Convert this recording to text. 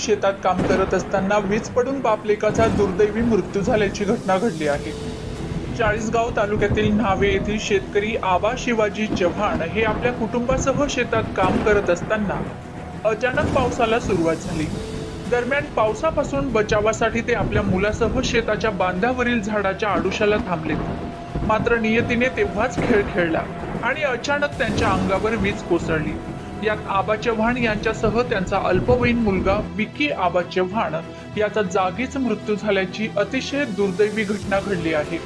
शेतात काम करत असताना वीज पडून बापलेकाचा दुर्दैवी मृत्यू झाल्याची घटना घडली आहे। चाळीसगाव तालुक्यातील न्हावे येथील शेतकरी आबा शिवाजी चव्हाण हे आपल्या कुटुंबासह शेतात काम करत असताना अचानक पावसाला सुरुवात झाली। दरम्यान पावसापासून बचावासाठी ते आपल्या मुलासह शेताच्या बांधावरील झाडाच्या आडुशाला थांबलेत। मात्र नियतीने तेव्हाच खेळ खेळला आणि अचानक त्यांच्या अंगावर वीज कोसळली। यात आबा चव्हाण यांच्यासह त्यांचा अल्पवयीन मुलगा विकी आबा चव्हाण याचा जागीच मृत्यू झाल्याची अतिशय दुर्दैवी घटना घडली आहे।